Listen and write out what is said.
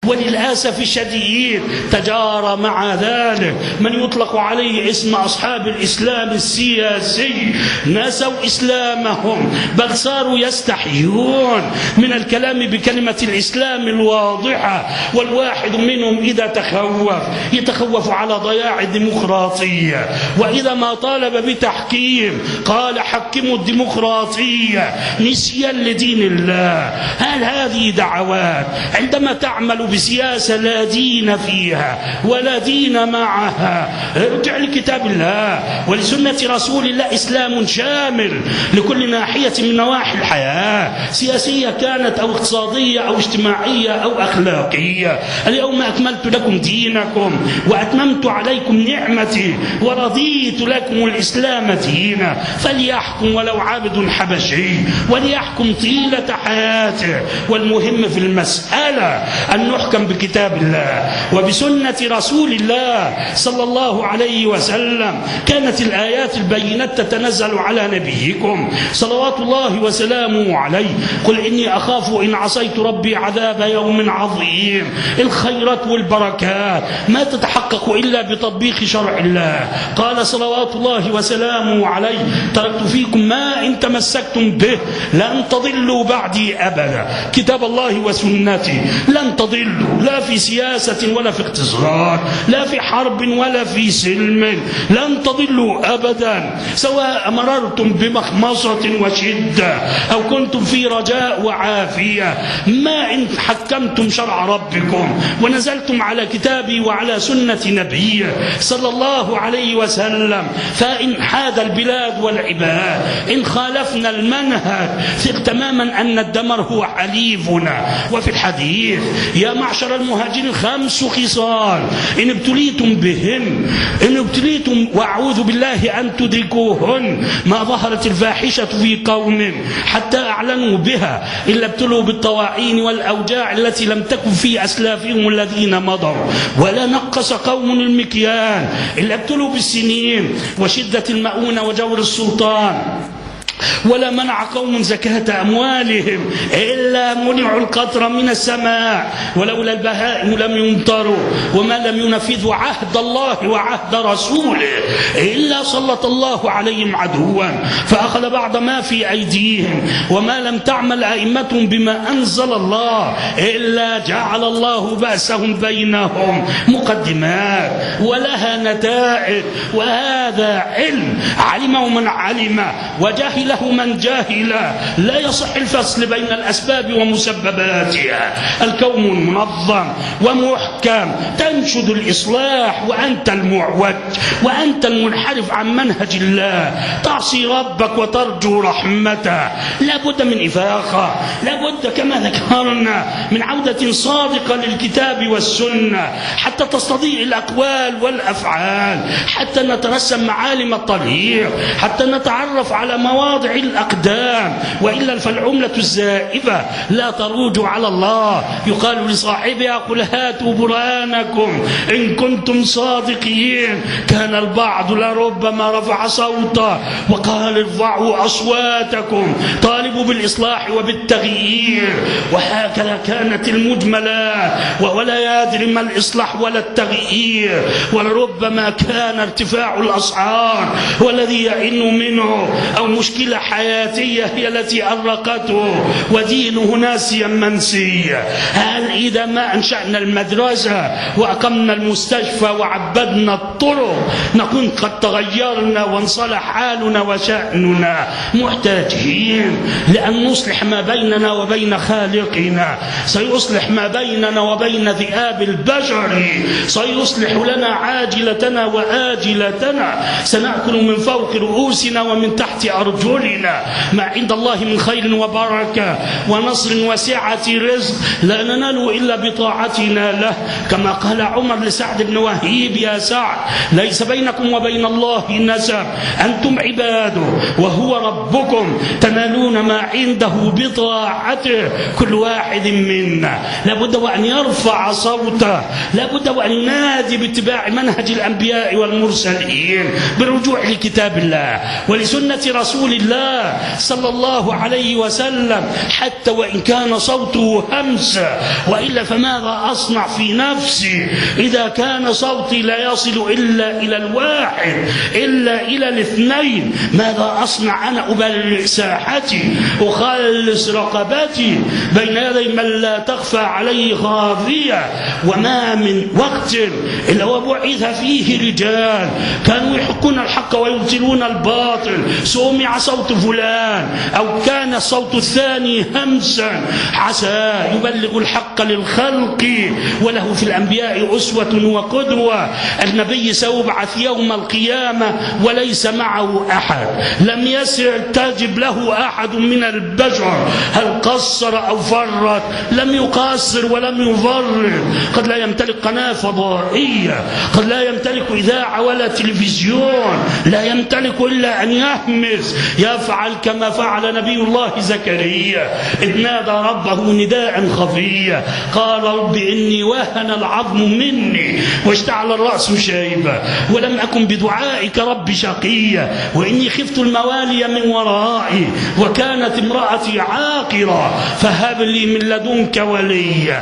وللأسف الشديد تجارى مع ذلك من يطلق عليه اسم أصحاب الإسلام السياسي، نسوا إسلامهم بل صاروا يستحيون من الكلام بكلمة الإسلام الواضحة. والواحد منهم إذا يتخوف على ضياع الديمقراطية، وإذا ما طالب بتحكيم قال حكموا الديمقراطية نسيا لدين الله. هل هذه دعوات عندما تعمل بسياسة لا دين فيها ولا دين معها؟ ارجع لكتاب الله ولسنة رسول الله، إسلام شامل لكل ناحية من نواحي الحياة، سياسية كانت أو اقتصادية أو اجتماعية أو أخلاقية. اليوم أكملت لكم دينكم وأتممت عليكم نعمتي ورضيت لكم الإسلام دينا، فليحكم ولو عبد حبشي وليحكم طيلة حياته. والمهم في المسألة أن نحكم بكتاب الله وبسنة رسول الله صلى الله عليه وسلم. كانت الآيات البينات تتنزل على نبيكم صلوات الله وسلامه عليه. قل إني أخاف إن عصيت ربي عذاب يوم عظيم. الخيرات والبركات ما تتحقق إلا بتطبيق شرع الله. قال صلوات الله وسلامه عليه تركت فيكم ما إن تمسكتم به لن تضلوا بعدي أبدا، كتاب الله وسنتي. لن تضلوا لا في سياسة ولا في اقتصاد، لا في حرب ولا في سلم، لن تضلوا أبدا سواء مررتم بمخمصة وشدة أو كنتم في رجاء وعافية. ما إن حكمتم شرع ربكم ونزلتم على كتابي وعلى سنة نبي صلى الله عليه وسلم، فإن حاد البلاد والعباد إن خالفنا المنهج ثق تماما أن الدمر هو حليفنا. وفي الحديث يا معشر المهاجرين 5 خصال إن ابتليتم بهن، إن ابتليتم وأعوذ بالله أن تدركوهن، ما ظهرت الفاحشة في قوم حتى أعلنوا بها إلا ابتلوا بالطواعين والأوجاع التي لم تكن في أسلافهم الذين مضوا، ولا نقص قوم المكيال إلا ابتلوا بالسنين وشدة المؤونة وجور السلطان، ولا منع قوم زكاة أموالهم إلا منعوا القطر من السماء، ولولا البهائم لم يمطروا، وما لم ينفذوا عهد الله وعهد رسوله إلا سلط الله عليهم عدوا فأخذ بعض ما في أيديهم، وما لم تعمل أئمتهم بما أنزل الله إلا جعل الله بأسهم بينهم مقدمات ولها نتائج. وهذا علم علمه من علم وجهله من جاهل. لا يصح الفصل بين الأسباب ومسبباتها. الكون منظم ومحكم، تنشد الإصلاح وأنت المعوج وأنت المنحرف عن منهج الله، تعصي ربك وترجو رحمته. لا بد من إفاقة، لا بد كما ذكرنا من عودة صادقة للكتاب والسنة حتى تستضيء الأقوال والأفعال، حتى نترسم معالم الطريق، حتى نتعرف على مواضع الأقدام، وإلا فالعملة الزائفة لا تروج على الله. يقال لصاحبها قل هاتوا برهانكم إن كنتم صادقين. كان البعض لربما رفع صوته وقال ارفعوا أصواتكم، طالبوا بالإصلاح وبالتغيير. وهكذا كانت المجملات، ولا يدري ما الإصلاح ولا التغيير. ولربما كان ارتفاع الأسعار والذي يئن منه، أو مشكلة حياتية هي التي أرقته، ودينه ناسيا منسيا. هل إذا ما أنشأنا المدرسة وأقمنا المستشفى وعبدنا الطرق نكون قد تغيرنا وانصلح حالنا وشأننا؟ محتاجين لأن نصلح ما بيننا وبين خالقنا، سيصلح ما بيننا وبين ذئاب البشر، سيصلح لنا عاجلتنا وآجلتنا، سنأكل من فوق رؤوسنا ومن تحت أرجلنا. ما عند الله من خير وبركة ونصر وسعة رزق لا ننال إلا بطاعتنا له، كما قال عمر لسعد بن وهيب يا سعد ليس بينكم وبين الله نسب، أنتم عباده وهو ربكم، تنالون ما عنده بطاعته. كل واحد منا لابد وأن يرفع صوته، لابد وأن ينادي باتباع منهج الأنبياء والمرسلين، بالرجوع لكتاب الله ولسنة رسول الله صلى الله عليه وسلم حتى وإن كان صوته همسة، وإلا فماذا أصنع في نفسي إذا كان صوتي لا يصل إلا إلى الواحد إلا إلى الاثنين؟ ماذا أصنع أنا؟ أبلغ ساحتي، أخلص رقبتي بين يدي من لا تخفى عليه خافية. وما من وقت إلا وبعث فيه رجال كانوا يحقون الحق ويبطلون الباطل، سمع صوت فلان أو كان الصوت الثاني همسا عسى يبلغ الحق للخلق، وله في الأنبياء أسوة وقدوة. النبي سيبعث يوم القيامة وليس معه أحد، لم يستجب له أحد من البشر، هل قصر أو فرط؟ لم يقصر ولم يفرط. قد لا يمتلك قناة فضائية، قد لا يمتلك إذاعة ولا تلفزيون، لا يمتلك إلا أن يهمس، يفعل كما فعل نبي الله زكريا إذ نادى ربه نداء خفيا، قال رب إني وهن العظم مني واشتعل الرأس شيبا ولم أكن بدعائك رب شقيا وإني خفت الموالي من ورائي وكانت امرأتي عاقرا فهب لي من لدنك وليا.